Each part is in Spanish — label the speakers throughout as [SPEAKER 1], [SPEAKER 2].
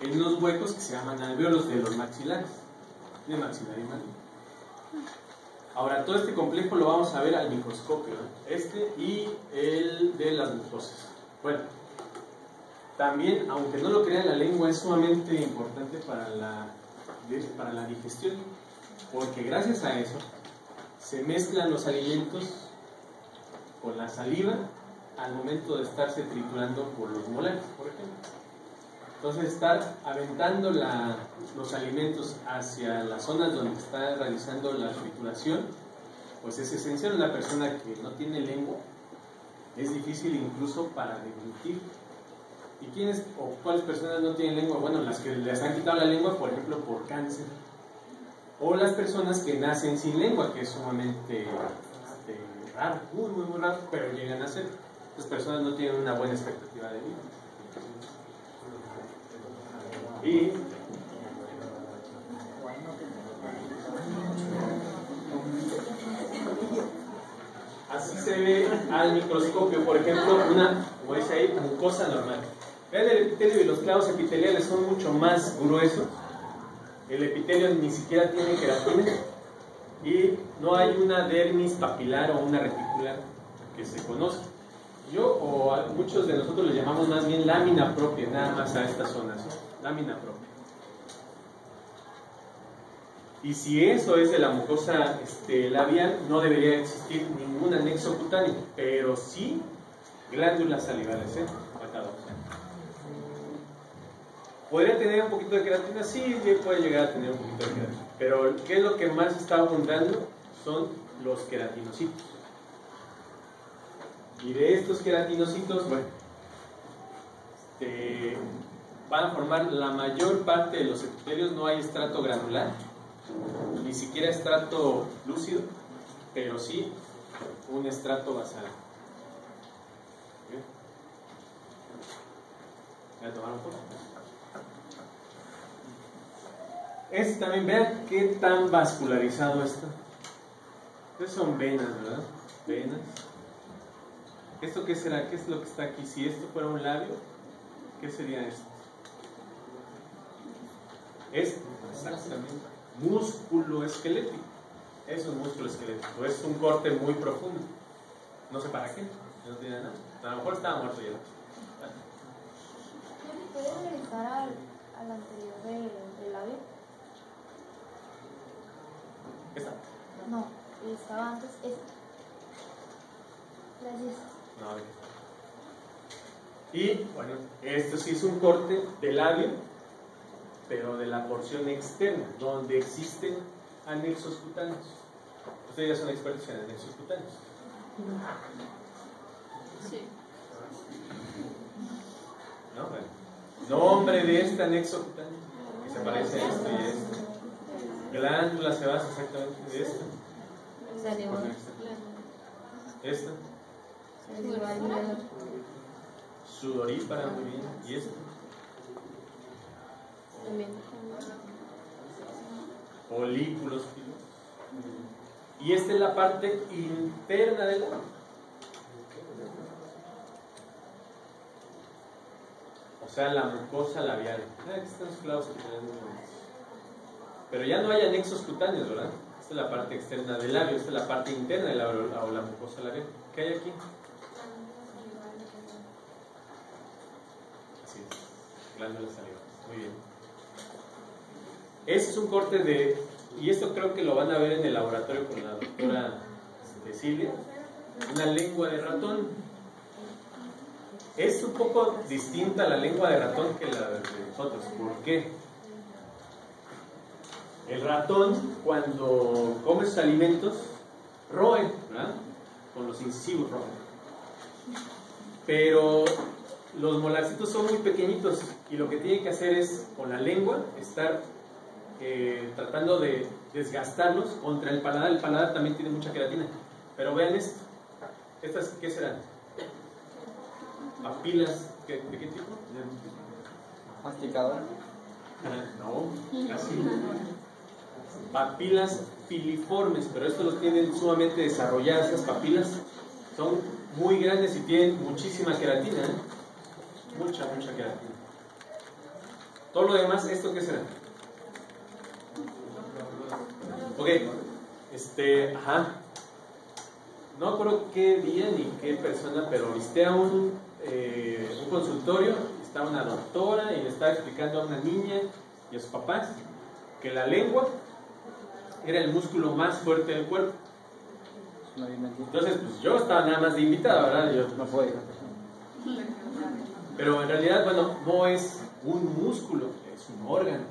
[SPEAKER 1] en unos huecos que se llaman alvéolos de los maxilares, de maxilar y mandíbula. Ahora, todo este complejo lo vamos a ver al microscopio, este y el de las mucosas. Bueno, también, aunque no lo crean, la lengua es sumamente importante para la digestión, porque gracias a eso se mezclan los alimentos con la saliva al momento de estarse triturando por los molares, por ejemplo. Entonces, estar aventando los alimentos hacia las zonas donde está realizando la trituración, pues es esencial. Una persona que no tiene lengua es difícil incluso para deglutir. ¿Y quiénes o cuáles personas no tienen lengua? Bueno, las que les han quitado la lengua, por ejemplo, por cáncer. O las personas que nacen sin lengua, que es sumamente raro, muy raro, pero llegan a ser. Estas personas no tienen una buena expectativa de vida. Y así se ve al microscopio, por ejemplo, como dice ahí, mucosa normal. Vean el epitelio y los clavos epiteliales son mucho más gruesos. El epitelio ni siquiera tiene queratina y no hay una dermis papilar o una reticular que se conozca. Muchos de nosotros le llamamos más bien lámina propia, nada más a estas zonas, ¿no? Lámina propia. Y si eso es de la mucosa labial, no debería existir ningún anexo cutáneo, pero sí glándulas salivales, a cada uno. ¿Podría tener un poquito de queratina? Sí, puede llegar a tener un poquito de queratina. Pero ¿qué es lo que más está abundando? Son los queratinocitos. Y de estos queratinocitos, bueno, van a formar la mayor parte de los epitelios. No hay estrato granular, ni siquiera estrato lúcido, pero sí un estrato basal. Voy a tomar un poco. También vean qué tan vascularizado está. Estas son venas, ¿verdad? Venas. ¿Esto qué será? ¿Qué es lo que está aquí? Si esto fuera un labio, ¿qué sería esto? Es exactamente músculo esquelético. Es un músculo esquelético. Es un corte muy profundo. No sé para qué. No tiene nada. A lo mejor estaba muerto ya.
[SPEAKER 2] ¿Puedes regresar al anterior del labio?
[SPEAKER 1] ¿Esta?
[SPEAKER 2] No, estaba antes esta. Gracias.
[SPEAKER 1] No, a ver. Y bueno, esto sí es un corte de labio, pero de la porción externa, donde existen anexos cutáneos. Ustedes ya son expertos en anexos cutáneos.
[SPEAKER 2] Sí.
[SPEAKER 1] ¿No? Bueno. Nombre de este anexo cutáneo, que se parece a esto y esto. Glándula sebácea, exactamente de esto. Esta. Sudorípara, muy bien. ¿Y esto? Folículos pilosos. Y esta es la parte interna del labio. O sea, la mucosa labial. Aquí están los clavos que tenemos. Pero ya no hay anexos cutáneos, ¿verdad? Esta es la parte externa del labio, esta es la parte interna de la mucosa labial. ¿Qué hay aquí? Así es, glándulas salivales. Muy bien. Este es un corte y esto creo que lo van a ver en el laboratorio con la doctora Silvia, una lengua de ratón. Es un poco distinta la lengua de ratón que la de nosotros. ¿Por qué? El ratón, cuando come sus alimentos, roe, ¿verdad? Con los incisivos roe. Pero los molarcitos son muy pequeñitos y lo que tiene que hacer es, con la lengua, estar tratando de desgastarlos contra el paladar. El paladar también tiene mucha queratina. Pero vean esto. ¿Estas qué serán? ¿Papilas? ¿De qué tipo?
[SPEAKER 3] Masticador.
[SPEAKER 1] No, casi. Papilas filiformes, pero estos los tienen sumamente desarrolladas. Estas papilas son muy grandes y tienen muchísima queratina, mucha queratina. Todo lo demás, ¿esto qué será? Ok, no me acuerdo qué día ni qué persona, pero visité a un consultorio, estaba una doctora y le estaba explicando a una niña y a sus papás que la lengua era el músculo más fuerte del cuerpo. Entonces, pues yo estaba nada más de invitado, ¿verdad? Yo no puedo. Pero en realidad, bueno, no es un músculo, es un órgano.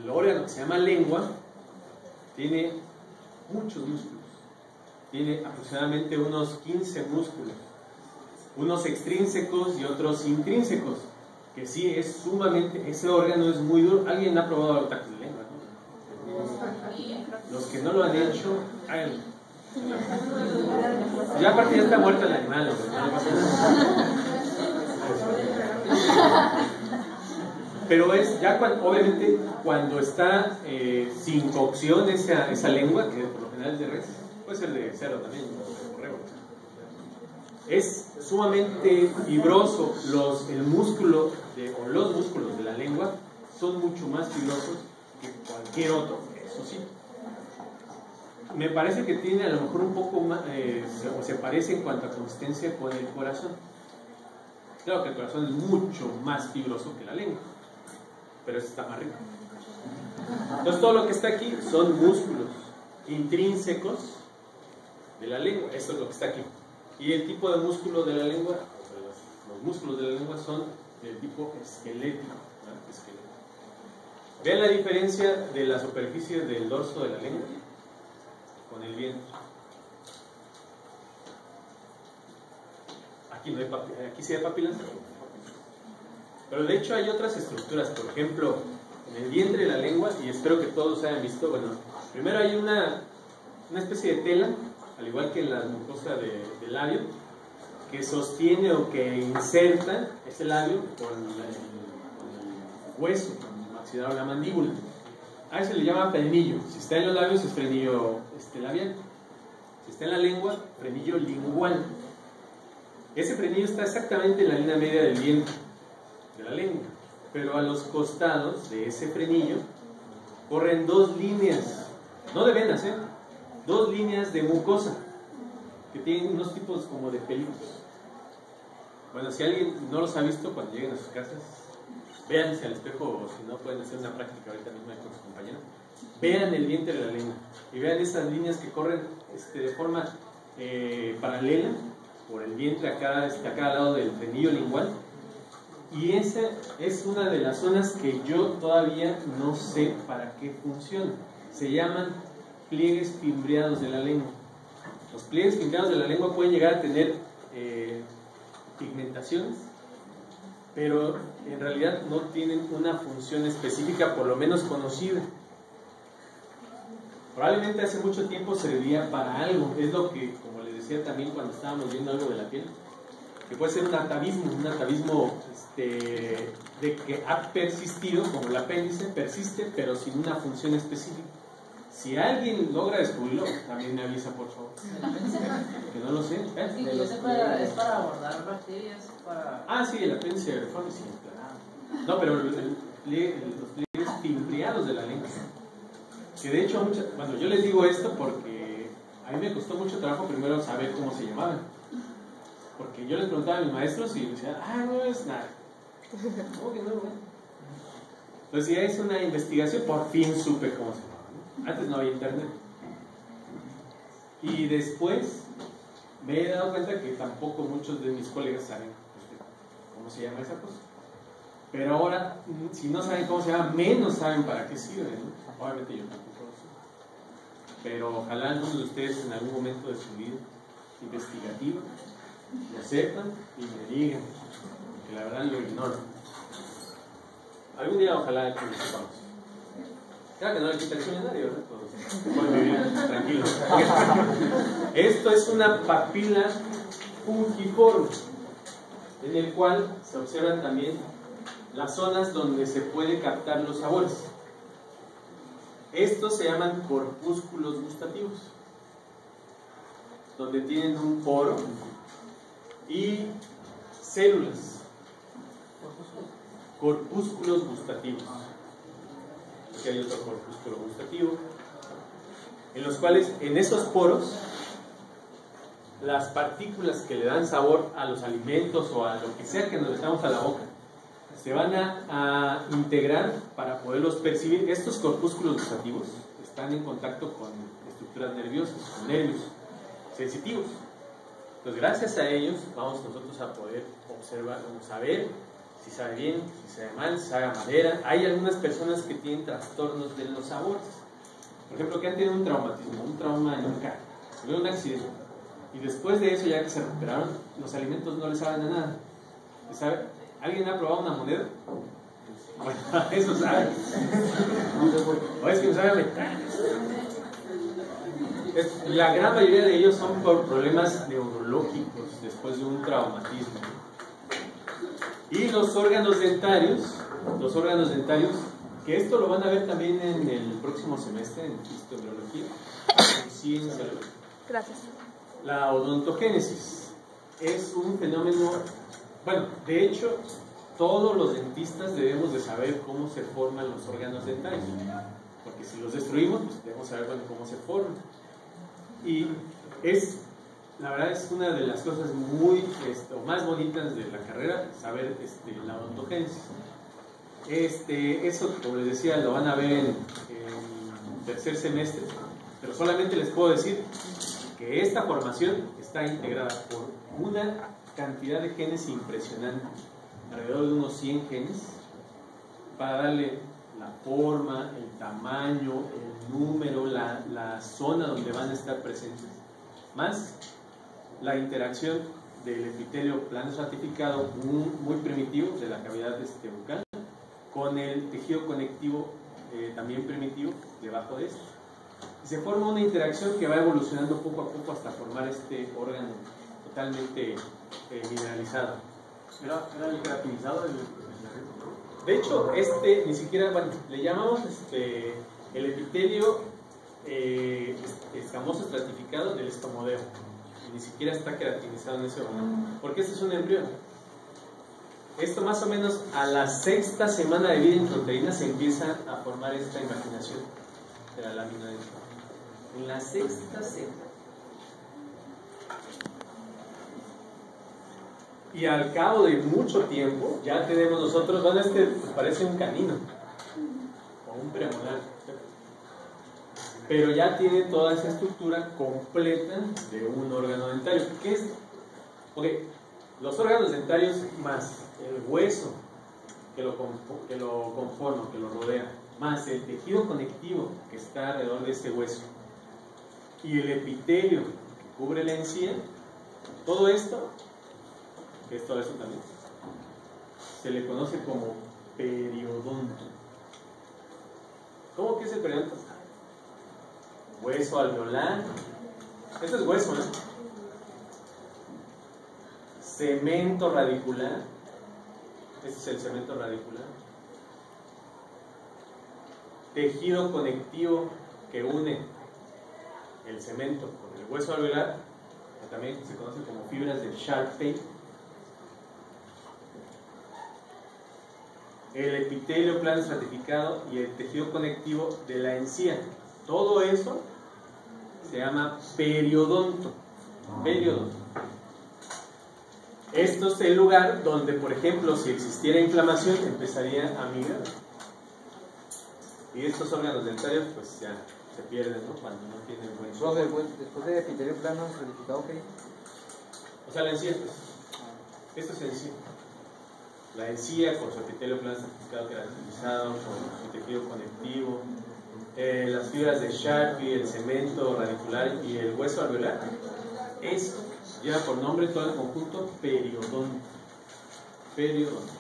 [SPEAKER 1] El órgano que se llama lengua tiene muchos músculos. Tiene aproximadamente unos 15 músculos. Unos extrínsecos y otros intrínsecos. Que sí, es sumamente, ese órgano es muy duro. ¿Alguien ha probado el tacto de lengua? ¿No? Los que no lo han hecho, háganlo. Ya aparte ya está muerto el animal, no pasa nada. Pero es ya obviamente cuando está sin cocción esa lengua, que por lo general es de res, puede ser de cerdo también, de borrego, es sumamente fibroso. El músculo o los músculos de la lengua son mucho más fibrosos que cualquier otro, eso sí. Me parece que tiene a lo mejor un poco más, se parece en cuanto a consistencia con el corazón. Claro que el corazón es mucho más fibroso que la lengua, pero este está más rico. Entonces todo lo que está aquí son músculos intrínsecos de la lengua, esto es lo que está aquí. Y el tipo de músculo de la lengua, los músculos de la lengua son del tipo esquelético, ¿verdad? Vean la diferencia de la superficie del dorso de la lengua con el vientre. Aquí no hay aquí sí hay papilas, pero de hecho hay otras estructuras. Por ejemplo, en el vientre de la lengua, y espero que todos hayan visto, bueno, primero hay una especie de tela, al igual que en la mucosa del labio, que sostiene o que inserta ese labio con el hueso, con el maxilar o la mandíbula. A eso se le llama frenillo. Si está en los labios es frenillo labial. Si está en la lengua, frenillo lingual. Ese frenillo está exactamente en la línea media del vientre de la lengua, pero a los costados de ese frenillo corren dos líneas, no de venas, dos líneas de mucosa que tienen unos tipos como de pelitos. Bueno, si alguien no los ha visto, cuando lleguen a sus casas, véanse al espejo, o si no pueden hacer una práctica ahorita mismo con sus compañeros, vean el vientre de la lengua y vean esas líneas que corren de forma paralela por el vientre a cada lado del frenillo lingual. Y esa es una de las zonas que yo todavía no sé para qué funciona. Se llaman pliegues fimbriados de la lengua. Los pliegues fimbriados de la lengua pueden llegar a tener pigmentaciones, pero en realidad no tienen una función específica, por lo menos conocida. Probablemente hace mucho tiempo serviría para algo. Es lo que, como les decía también cuando estábamos viendo algo de la piel, que puede ser un atavismo de que ha persistido, como el apéndice, persiste, pero sin una función específica. Si alguien logra descubrirlo, también me avisa, por favor. Que no lo sé.
[SPEAKER 3] Es para abordar bacterias.
[SPEAKER 1] Sí, el apéndice veriforme, sí, claro. No, pero los pliegues fimbriados de la lengua. Que de hecho, bueno, yo les digo esto porque a mí me costó mucho trabajo primero saber cómo se llamaban. Porque yo les preguntaba a mis maestros y me decían, no es nada. ¿Cómo que no, güey? Entonces ya hice una investigación, por fin supe cómo se llamaba. Antes no había internet. Y después me he dado cuenta que tampoco muchos de mis colegas saben cómo se llama esa cosa. Pero ahora, si no saben cómo se llama, menos saben para qué sirve, ¿no? Obviamente yo tampoco lo sé. Pero ojalá algunos de ustedes en algún momento de su vida investigativa lo sepan y me digan, que la verdad lo ignoro. Algún día ojalá que lo sepamos. Claro que no le quita el seminario, ¿verdad? Todos pueden vivir tranquilos. Esto es una papila fungiforme, en el cual se observan también las zonas donde se puede captar los sabores. Estos se llaman corpúsculos gustativos, donde tienen un poro y células. corpúsculos gustativos. Aquí hay otro corpúsculo gustativo, en los cuales, en esos poros, las partículas que le dan sabor a los alimentos o a lo que sea que nos metamos a la boca, se van a integrar para poderlos percibir. Estos corpúsculos gustativos están en contacto con estructuras nerviosas, con nervios sensitivos. Entonces, gracias a ellos, vamos nosotros a poder observar, saber si sabe bien, si sabe mal, si sabe a madera. Hay algunas personas que tienen trastornos de los sabores. Por ejemplo, que han tenido un traumatismo, un trauma en un carro, tuvieron un accidente. Y después de eso, ya que se recuperaron, los alimentos no les saben a nada. ¿Sabe? ¿Alguien ha probado una moneda? Bueno, eso sabe. O es que no sabe a metal. La gran mayoría de ellos son por problemas neurológicos después de un traumatismo. Y los órganos dentarios, que esto lo van a ver también en el próximo semestre en histobiología, en ciencia.
[SPEAKER 2] Gracias.
[SPEAKER 1] La odontogénesis es un fenómeno, bueno, de hecho, todos los dentistas debemos de saber cómo se forman los órganos dentarios, porque si los destruimos, pues debemos saber cómo se forman. Y la verdad es una de las cosas más bonitas de la carrera, saber la odontogénesis. Eso, como les decía, lo van a ver en tercer semestre, pero solamente les puedo decir que esta formación está integrada por una cantidad de genes impresionante, alrededor de unos 100 genes, para darle la forma, el tamaño, el número, la zona donde van a estar presentes, más la interacción del epitelio plano estratificado muy primitivo de la cavidad bucal con el tejido conectivo también primitivo debajo de esto. Y se forma una interacción que va evolucionando poco a poco hasta formar este órgano totalmente mineralizado.
[SPEAKER 4] ¿Era el queratinizado?
[SPEAKER 1] De hecho, ni siquiera, bueno, le llamamos el epitelio escamoso estratificado del estomodeo. Y ni siquiera está queratinizado en ese momento, porque este es un embrión. Esto más o menos a la 6ª semana de vida intrauterina se empieza a formar esta imaginación de la lámina dental. En la 6ª semana. Y al cabo de mucho tiempo, ya tenemos nosotros, bueno, parece un canino o un premolar, pero ya tiene toda esa estructura completa de un órgano dentario. ¿Qué es? Okay, los órganos dentarios más el hueso que lo conforma, que lo rodea, más el tejido conectivo que está alrededor de ese hueso y el epitelio que cubre la encía, todo esto, que es todo eso también, se le conoce como periodonto. ¿Cómo que es el periodonto? Hueso alveolar. Esto es hueso, ¿no? Cemento radicular. Este es el cemento radicular. Tejido conectivo que une el cemento con el hueso alveolar, que también se conoce como fibras de Sharp-Payne. El epitelio plano estratificado y el tejido conectivo de la encía. Todo eso se llama periodonto. Periodonto. Esto es el lugar donde, por ejemplo, si existiera inflamación, empezaría a migrar. Y estos órganos dentarios, pues ya se pierden, ¿no? Cuando no tienen buen
[SPEAKER 5] Profe, después de epitelio plano estratificado, ¿qué?
[SPEAKER 1] O sea, la encía. Esto es encía. La encía con su epitelio plano estratificado queratinizado, con su tejido conectivo, las fibras de Sharpie, el cemento radicular y el hueso alveolar. Esto lleva por nombre todo el conjunto periodonto. Periodonto.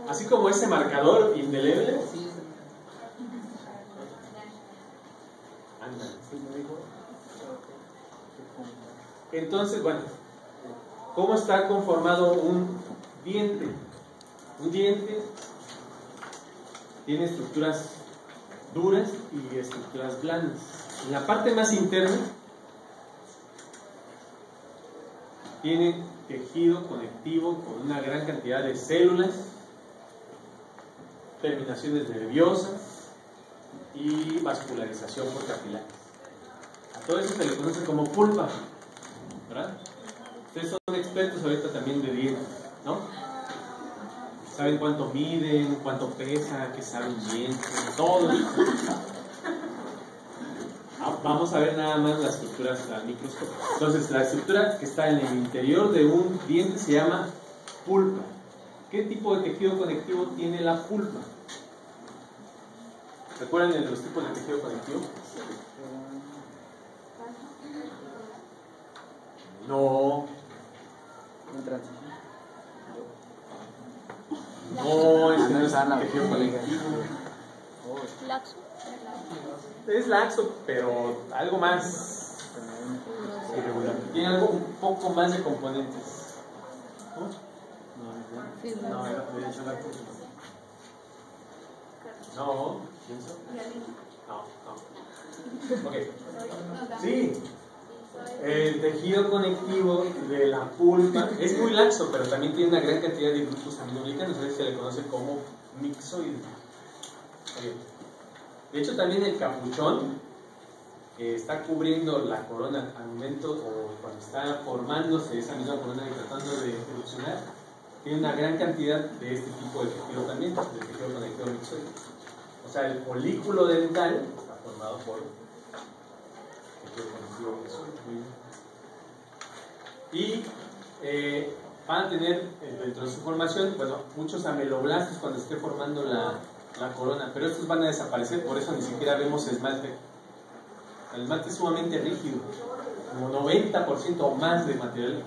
[SPEAKER 1] Así como ese marcador indeleble. Anda. Entonces, bueno, ¿cómo está conformado un diente? Un diente tiene estructuras duras y estructuras blandas. En la parte más interna tiene tejido conectivo con una gran cantidad de células, terminaciones nerviosas y vascularización por capilares. A todo eso se le conoce como pulpa, ¿verdad? Ustedes son expertos ahorita también de dientes, ¿no? Saben cuánto miden, cuánto pesa, qué sabe un diente, todo eso. Vamos a ver nada más las estructuras al microscopio. Entonces, la estructura que está en el interior de un diente se llama pulpa. ¿Qué tipo de tejido conectivo tiene la pulpa? ¿Recuerdan de los tipos de tejido conectivo? No. No, ese no es tejido conectivo.
[SPEAKER 2] Laxo.
[SPEAKER 1] Es laxo, pero algo más irregular. Tiene algo un poco más de componentes. ¿Cómo? No, no, pienso. No. Ok. Sí. El tejido conectivo de la pulpa es muy laxo, pero también tiene una gran cantidad de grupos aminoglicanos, a veces se le conoce como mixoide. De hecho, también el capuchón que está cubriendo la corona al momento o cuando está formándose esa misma corona y tratando de evolucionar, tiene una gran cantidad de este tipo de tejido también, del tejido conectivo mixoide. O sea, el folículo dental está formado por tejido conectivo mixoide. Y van a tener dentro de su formación, bueno, muchos ameloblastos cuando esté formando la corona, pero estos van a desaparecer, por eso ni siquiera vemos esmalte. El esmalte es sumamente rígido, como 90% o más de material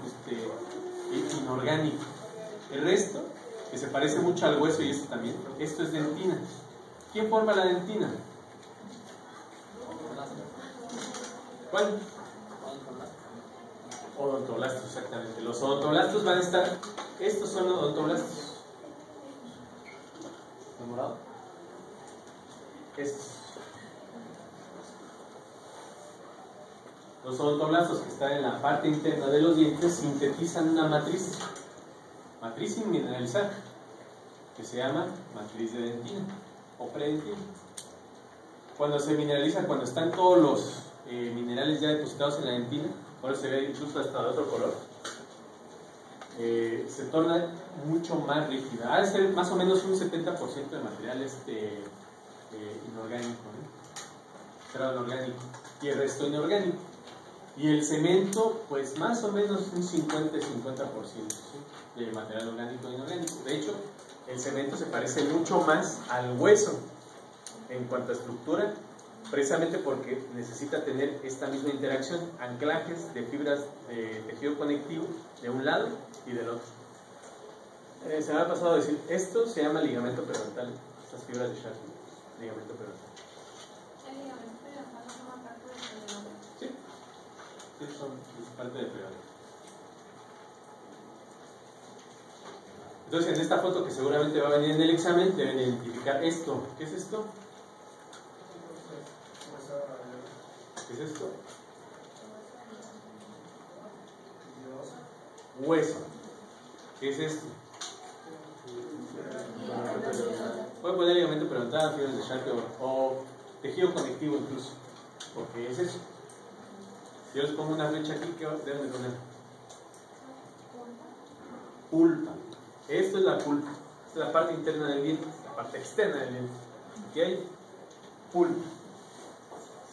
[SPEAKER 1] inorgánico. El resto, que se parece mucho al hueso y esto también, esto es dentina. ¿Quién forma la dentina? ¿Cuál? Odontoblastos, exactamente. Los odontoblastos van a estar, estos son los odontoblastos. ¿De morado? Estos. Los odontoblastos que están en la parte interna de los dientes sintetizan una matriz sin mineralizar, que se llama matriz de dentina o predentina. Cuando se mineraliza, cuando están todos los minerales ya depositados en la dentina, ahora se ve incluso hasta de otro color, se torna mucho más rígida. Ha de ser más o menos un 70% de material inorgánico, será orgánico, y el resto inorgánico. Y el cemento, pues más o menos un 50-50%, ¿sí?, de material orgánico e inorgánico. De hecho, el cemento se parece mucho más al hueso en cuanto a estructura, precisamente porque necesita tener esta misma interacción, anclajes de fibras de tejido conectivo de un lado y del otro. Se me ha pasado a decir, esto se llama ligamento periodontal, estas fibras de Sharpie, ligamento periodontal.
[SPEAKER 2] ¿El ligamento periodontal forma parte del periodontal?
[SPEAKER 1] Sí, son parte del periodontal. Entonces, en esta foto que seguramente va a venir en el examen, deben identificar esto. ¿Qué es esto? ¿Qué es esto? Hueso. ¿Qué es esto? Voy a poner ligamento periodontal, fibras de Sharpie o tejido conectivo incluso, porque es eso. Si yo les pongo una flecha aquí, ¿qué deben de poner? Pulpa. Esto es la pulpa. Esta es la parte interna del diente, la parte externa del diente. Aquí hay pulpa.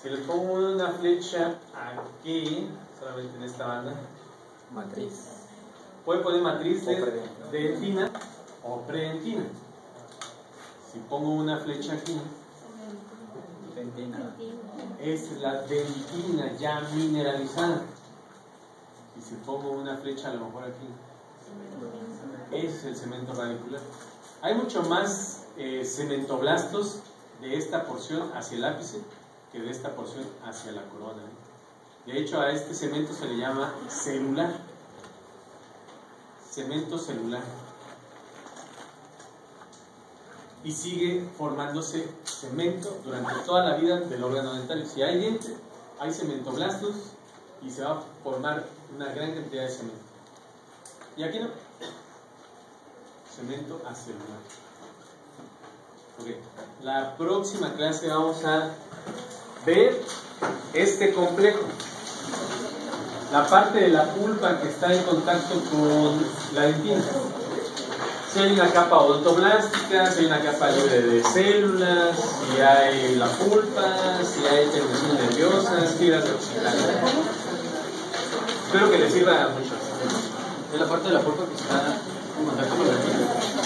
[SPEAKER 1] Si les pongo una flecha aquí, solamente en esta banda,
[SPEAKER 5] Matriz.
[SPEAKER 1] puede poner matriz de
[SPEAKER 5] predentina.
[SPEAKER 1] dentina o predentina. Si pongo una flecha aquí,
[SPEAKER 5] Dentina.
[SPEAKER 1] esta es la dentina ya mineralizada. Y si pongo una flecha a lo mejor aquí, ese es el cemento radicular. Hay mucho más cementoblastos de esta porción hacia el ápice que de esta porción hacia la corona. De hecho, a este cemento se le llama celular. Cemento celular. Y sigue formándose cemento durante toda la vida del órgano dental. Si hay diente, hay cementoblastos y se va a formar una gran cantidad de cemento. ¿Y aquí no? Cemento acelular. Ok. La próxima clase vamos a ver este complejo. La parte de la pulpa que está en contacto con la dentina. Si hay una capa odontoblástica, si hay una capa libre de células, si hay la pulpa, si hay terminación nerviosa, fibras de oxigena. Espero que les sirva mucho.
[SPEAKER 4] Es la parte de la pulpa que está en contacto con la dentina.